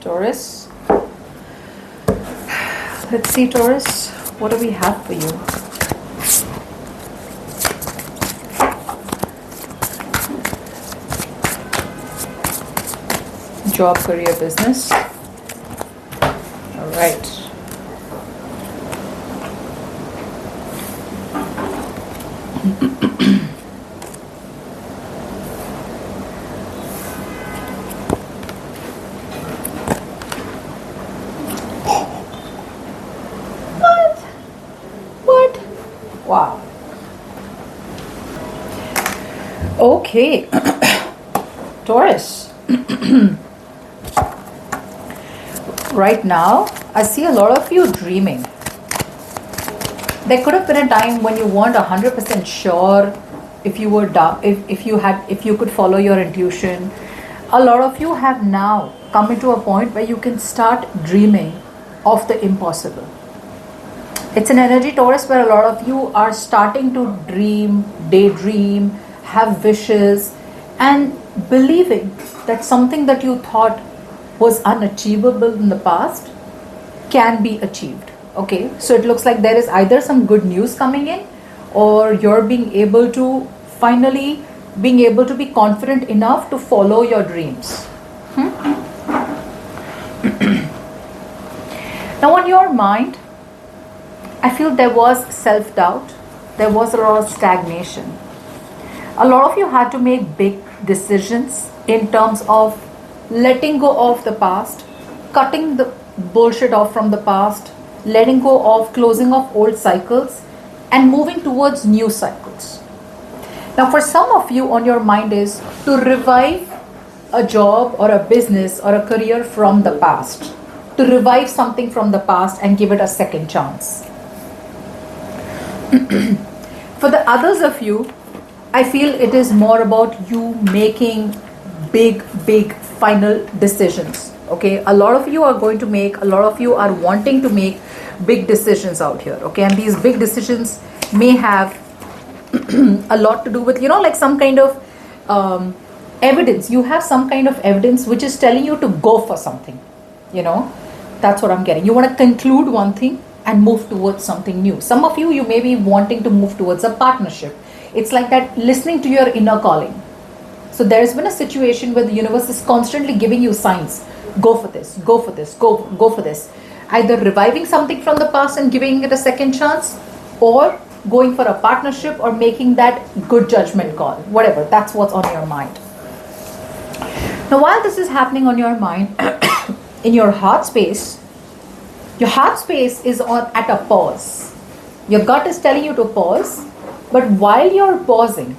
Taurus. Let's see, Taurus, what do we have for you? Job, career, business. All right. What? Wow. Okay. Taurus. Right now, I see a lot of you dreaming. There could have been a time when you weren't 100% sure if you were if you could follow your intuition. A lot of you have now come into a point where you can start dreaming of the impossible. It's an energy, Taurus, where a lot of you are starting to dream, daydream, have wishes, and believing that something that you thought was unachievable in the past can be achieved. Okay, so it looks like there is either some good news coming in, or you're being able to finally be confident enough to follow your dreams. Now on your mind, I feel there was self-doubt, there was a lot of stagnation. A lot of you had to make big decisions in terms of letting go of the past, cutting the bullshit off from the past, letting go of closing off old cycles and moving towards new cycles. Now for some of you, on your mind is to revive a job or a business or a career from the past, to revive something from the past and give it a second chance. For the others of you, I feel it is more about you making big final decisions. Okay, a lot of you are wanting to make big decisions out here. Okay, and these big decisions may have a lot to do with, like some kind of evidence. You have some kind of evidence which is telling you to go for something. That's what I'm getting. You want to conclude one thing and move towards something new. Some of you may be wanting to move towards a partnership. It's like that, listening to your inner calling. So there's been a situation where the universe is constantly giving you signs. Go for this, go for this, go for this. Either reviving something from the past and giving it a second chance, or going for a partnership, or making that good judgment call. Whatever, that's what's on your mind. Now while this is happening on your mind, in your heart space is at a pause. Your gut is telling you to pause, but while you're pausing,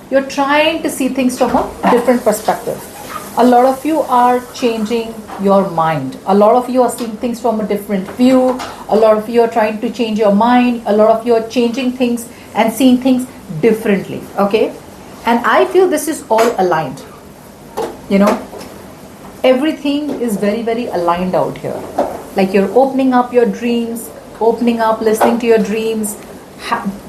you're trying to see things from a different perspective. A lot of you are changing your mind. A lot of you are seeing things from a different view. A lot of you are trying to change your mind. A lot of you are changing things and seeing things differently. Okay? And I feel this is all aligned. Everything is very aligned out here. Like you're opening up your dreams, listening to your dreams,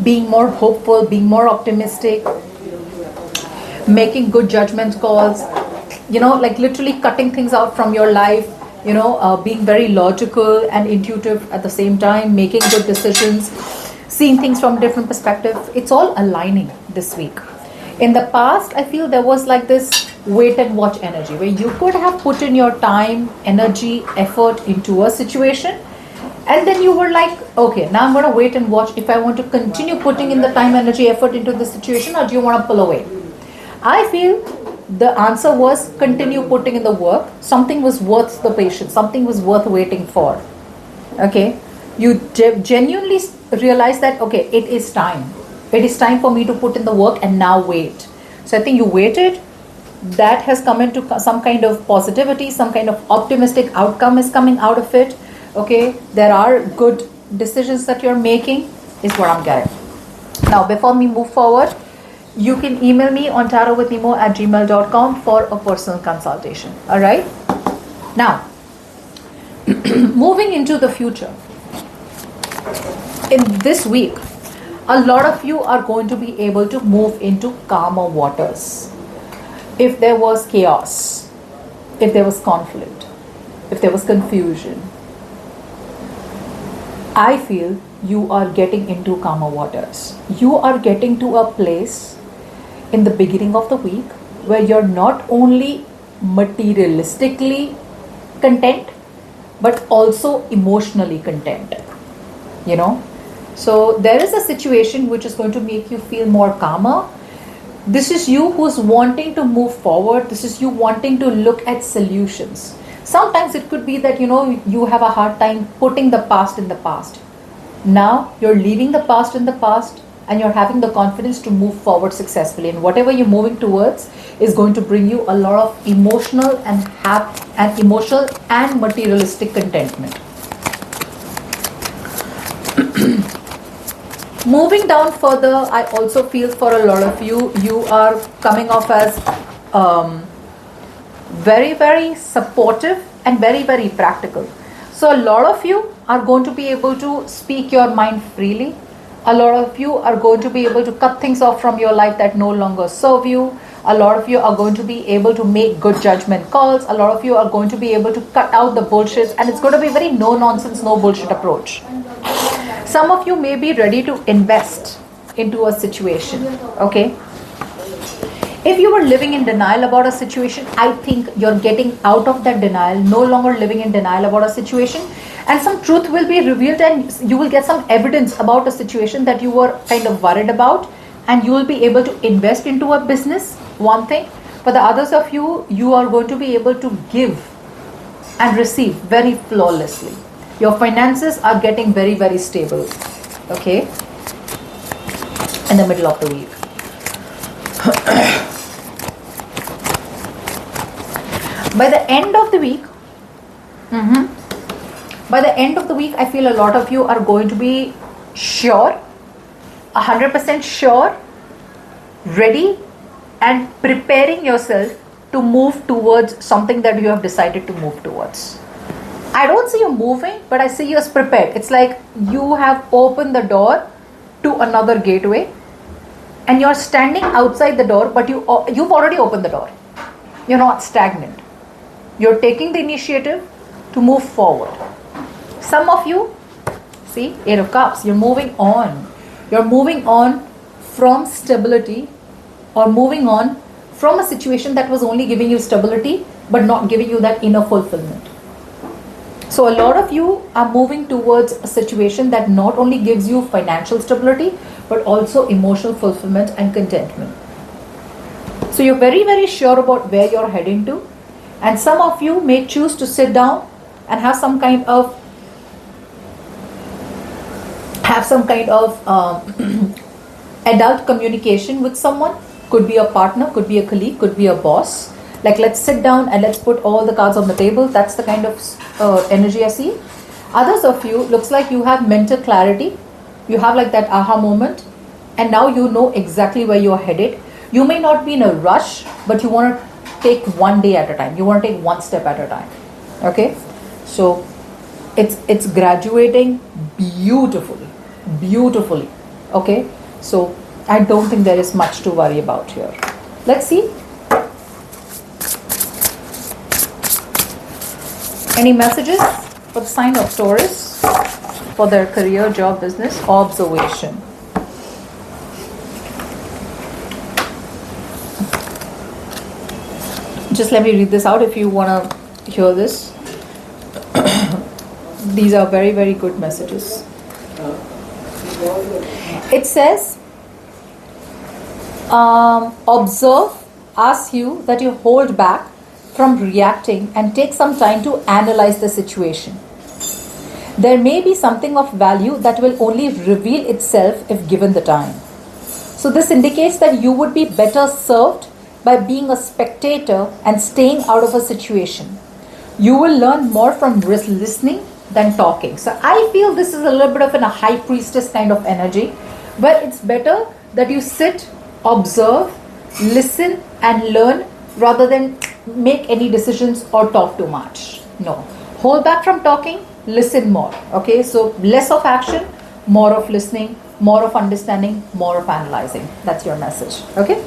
being more hopeful, being more optimistic, making good judgment calls, like literally cutting things out from your life, being very logical and intuitive at the same time, making good decisions, seeing things from different perspective. It's all aligning this week. In the past, I feel there was like this wait and watch energy where you could have put in your time, energy, effort into a situation, and then you were like, okay, now I'm going to wait and watch if I want to continue putting in the time, energy, effort into the situation, or do you want to pull away? I feel the answer was continue putting in the work. Something was worth the patience. Something was worth waiting for. Okay? You genuinely realize that, okay, it is time. It is time for me to put in the work and now wait. So I think you waited. That has come into some kind of positivity, some kind of optimistic outcome is coming out of it. Okay? There are good decisions that you're making is what I'm getting. Now, before we move forward, you can email me on tarotwithnimo@gmail.com for a personal consultation. All right? Now, moving into the future. In this week, a lot of you are going to be able to move into calmer waters. If there was chaos, if there was conflict, if there was confusion, I feel you are getting into calmer waters. You are getting to a place in the beginning of the week where you're not only materialistically content, but also emotionally content. You know? So there is a situation which is going to make you feel more calmer. This is you who's wanting to move forward. This is you wanting to look at solutions. Sometimes it could be that, you have a hard time putting the past in the past. Now you're leaving the past in the past and you're having the confidence to move forward successfully. And whatever you're moving towards is going to bring you a lot of emotional and emotional and materialistic contentment. Moving down further, I also feel for a lot of you, you are coming off as very, very supportive and very, very practical. So a lot of you are going to be able to speak your mind freely. A lot of you are going to be able to cut things off from your life that no longer serve you. A lot of you are going to be able to make good judgment calls. A lot of you are going to be able to cut out the bullshit, and it's going to be very no nonsense, no bullshit approach. Some of you may be ready to invest into a situation, okay? If you were living in denial about a situation, I think you're getting out of that denial, no longer living in denial about a situation, and some truth will be revealed and you will get some evidence about a situation that you were kind of worried about, and you will be able to invest into a business, one thing. For the others of you, you are going to be able to give and receive very flawlessly. Your finances are getting very, very stable, okay, in the middle of the week. By the end of the week, I feel a lot of you are going to be sure, 100% sure, ready, and preparing yourself to move towards something that you have decided to move towards. I don't see you moving, but I see you as prepared. It's like you have opened the door to another gateway and you're standing outside the door, but you've already opened the door. You're not stagnant. You're taking the initiative to move forward. Some of you, see, 8 of Cups, you're moving on. You're moving on from stability, or moving on from a situation that was only giving you stability but not giving you that inner fulfillment. So a lot of you are moving towards a situation that not only gives you financial stability but also emotional fulfillment and contentment. So you're very, very sure about where you're heading to, and some of you may choose to sit down and have some kind of adult communication with someone. Could be a partner, could be a colleague, could be a boss. Like, let's sit down and let's put all the cards on the table. That's the kind of energy I see. Others of you, looks like you have mental clarity. You have like that aha moment, and now you know exactly where you're headed. You may not be in a rush, but you want to take one day at a time. You want to take one step at a time. Okay? So it's graduating beautifully. Okay? So I don't think there is much to worry about here. Let's see. Any messages for the sign of Taurus for their career, job, business? Observation. Just let me read this out if you want to hear this. These are very, very good messages. It says, observe asks you that you hold back from reacting and take some time to analyze the situation. There may be something of value that will only reveal itself if given the time. So this indicates that you would be better served by being a spectator and staying out of a situation. You will learn more from listening than talking. So I feel this is a little bit of a high priestess kind of energy, where it's better that you sit, observe, listen and learn rather than make any decisions or talk too much. No. Hold back from talking, listen more. Okay, so less of action, more of listening, more of understanding, more of analyzing. That's your message. Okay.